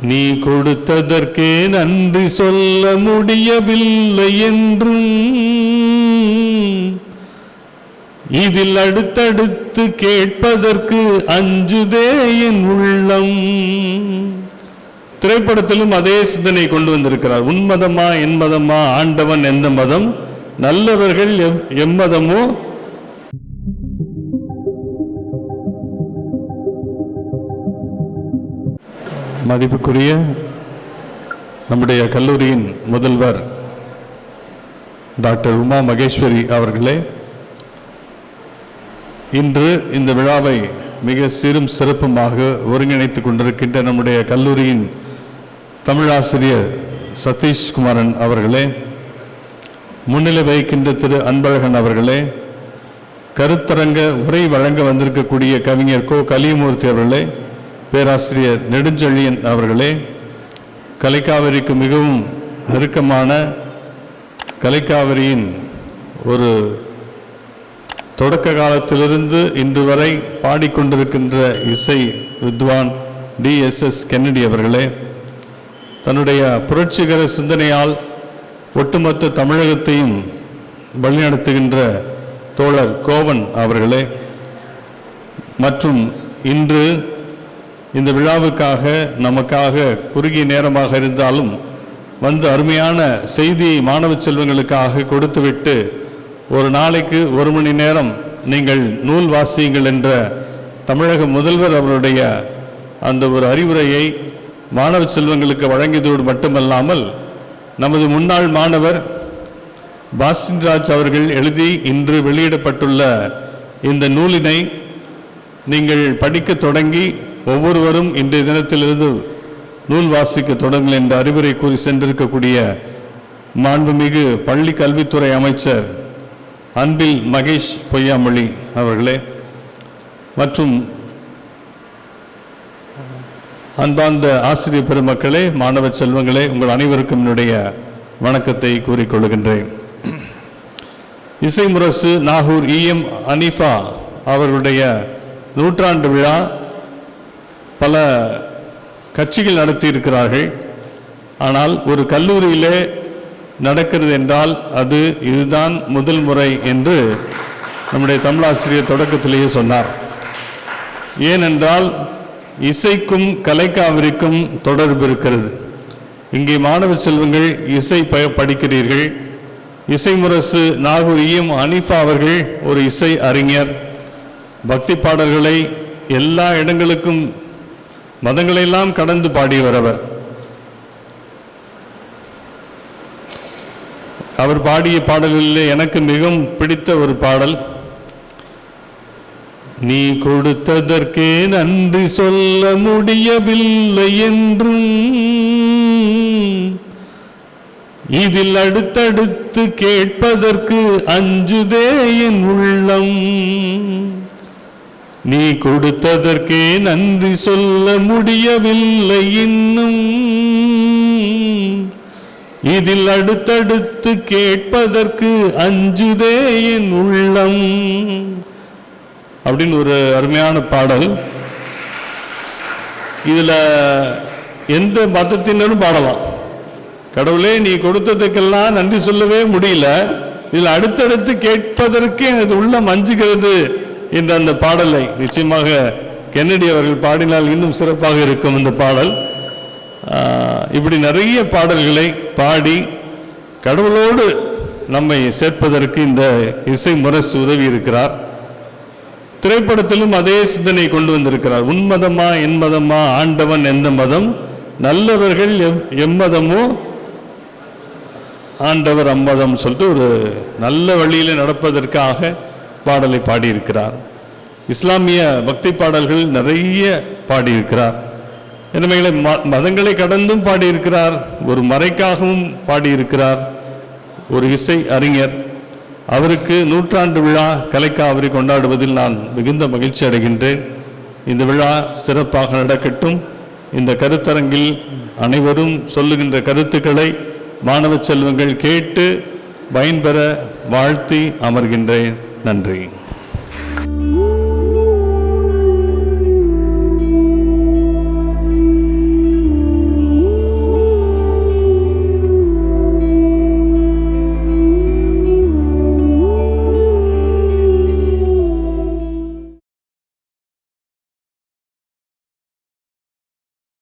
நீ கொடுத்ததற்கே நன்றி சொல்ல முடியவில்லை என்றும் இதில் அடுத்தடுத்து கேட்பதற்கு அஞ்சுதே என் உள்ளம். திரைப்படத்திலும் அதே சிந்தனை கொண்டு வந்திருக்கிறார். உன்மதமா என் மதமா, ஆண்டவன் எந்த மதம், நல்லவர்கள் எம்மதமோ. மதிப்புக்குரிய நம்முடைய கல்லூரியின் முதல்வர் டாக்டர் உமா மகேஸ்வரி அவர்களே, இன்று இந்த விழாவை மிக சீரும் சிறப்புமாக ஒருங்கிணைத்துக் கொண்டிருக்கின்ற நம்முடைய கல்லூரியின் தமிழாசிரியர் சதீஷ்குமாரன் அவர்களே, முன்னிலை வகிக்கின்ற திரு அன்பழகன் அவர்களே, கருத்தரங்க உரை வழங்க வந்திருக்கக்கூடிய கவிஞர் கோ கலியமூர்த்தி அவர்களே, பேராசிரியர் நெடுஞ்செழியன் அவர்களே, கலைக்காவிரிக்கு மிகவும் நெருக்கமான கலைக்காவிரியின் ஒரு தொடக்க காலத்திலிருந்து இன்று வரை பாடிக்கொண்டிருக்கின்ற இசை வித்வான் DSS கென்னடி அவர்களே, தன்னுடைய புரட்சிகர சிந்தனையால் ஒட்டுமொத்த தமிழகத்தையும் வழிநடத்துகின்ற தோழர் கோவன் அவர்களே, மற்றும் இன்று இந்த விழாவுக்காக நமக்காக குறுகிய நேரமாக இருந்தாலும் வந்து அருமையான செய்தியை மாணவ செல்வங்களுக்காக கொடுத்துவிட்டு ஒரு நாளைக்கு 1 மணி நேரம் நீங்கள் நூல் வாசியுங்கள் என்ற தமிழக முதல்வர் அவருடைய அந்த ஒரு அறிவுரையை மாணவ செல்வங்களுக்கு வழங்கியதோடு மட்டுமல்லாமல் நமது முன்னாள் மாணவர் பாஸ்டின்ராஜ் அவர்கள் எழுதி இன்று வெளியிடப்பட்டுள்ள இந்த நூலினை நீங்கள் படிக்க தொடங்கி ஒவ்வொருவரும் இன்றைய தினத்திலிருந்து நூல் வாசிக்க தொடங்குங்கள் என்ற அறிவுரை கூறி சென்றிருக்கக்கூடிய மாண்புமிகு பள்ளி கல்வித்துறை அமைச்சர் அன்பில் மகேஷ் பொய்யாமொழி அவர்களே, மற்றும் அன்பார்ந்த ஆசிரியர் பெருமக்களே, மாணவ செல்வங்களே, உங்கள் அனைவருக்கும் என்னுடைய வணக்கத்தை கூறிக்கொள்கின்றேன். இசை முரசு நாகூர் EM அனீஃபா அவர்களுடைய நூற்றாண்டு விழா பல கட்சிகள் நடத்தியிருக்கிறார்கள். ஆனால் ஒரு கல்லூரியிலே நடக்கிறது என்றால் அது இதுதான் முதல் முறை என்று நம்முடைய தமிழாசிரியர் தொடக்கத்திலேயே சொன்னார். ஏனென்றால் இசைக்கும் கலைக்காவிரிக்கும் தொடர்பு இருக்கிறது. இங்கே மாணவ செல்வங்கள் இசை படிக்கிறீர்கள். இசை முரசு நாகூர் EM அனீஃபா அவர்கள் ஒரு இசை அறிஞர். பக்தி பாடல்களை எல்லா இடங்களுக்கும் மதங்களெல்லாம் கடந்து பாடியவர் அவர். அவர் பாடிய பாடல்களிலே எனக்கு மிகவும் பிடித்த ஒரு பாடல், நீ கொடுத்ததற்கே நன்றி சொல்ல முடியவில்லை என்றும் இதில் அடுத்தடுத்து கேட்பதற்கு அஞ்சுதே என் உள்ளம். நீ கொடுத்ததற்கே நன்றி சொல்ல முடியவில்லை இன்னும் இதில் அடுத்தடுத்து கேட்பதற்கு அஞ்சுதே என் உள்ளம் அப்படின்னு ஒரு அருமையான பாடல். இதுல எந்த மதத்தினரும் பாடலாம். கடவுளே நீ கொடுத்ததுக்கெல்லாம் நன்றி சொல்லவே முடியல, இதில் அடுத்தடுத்து கேட்பதற்கு எனது உள்ளம் அஞ்சுகிறது என்ற அந்த பாடலை நிச்சயமாக கென்னடி அவர்கள் பாடினால் இன்னும் சிறப்பாக இருக்கும் இந்த பாடல். இப்படி நிறைய பாடல்களை பாடி கடவுளோடு நம்மை சேர்ப்பதற்கு இந்த இசை முரசு உதவி இருக்கிறார். திரைப்படத்திலும் அதே சிந்தனை கொண்டு வந்திருக்கிறார். உன்மதமா என் மதமா, ஆண்டவன் எந்த மதம், நல்லவர்கள் எம்மதமோ, ஆண்டவர் அம்மதம் சொல்லிட்டு ஒரு நல்ல வழியில் நடப்பதற்காக பாடலை பாடியிருக்கிறார். இஸ்லாமிய பக்தி பாடல்கள் நிறைய பாடியிருக்கிறார். எனவே மதங்களை கடந்தும் பாடியிருக்கிறார். ஒரு மறைக்காகவும் பாடியிருக்கிறார். ஒரு இசை அறிஞர். அவருக்கு நூற்றாண்டு விழா கலைக்காவிரி கொண்டாடுவதில் நான் மிகுந்த மகிழ்ச்சி அடைகின்றேன். இந்த விழா சிறப்பாக நடக்கட்டும். இந்த கருத்தரங்கில் அனைவரும் சொல்லுகின்ற கருத்துக்களை மாணவ செல்வங்கள் கேட்டு பயன்பெற வாழ்த்தி அமர்கின்றேன். நன்றி.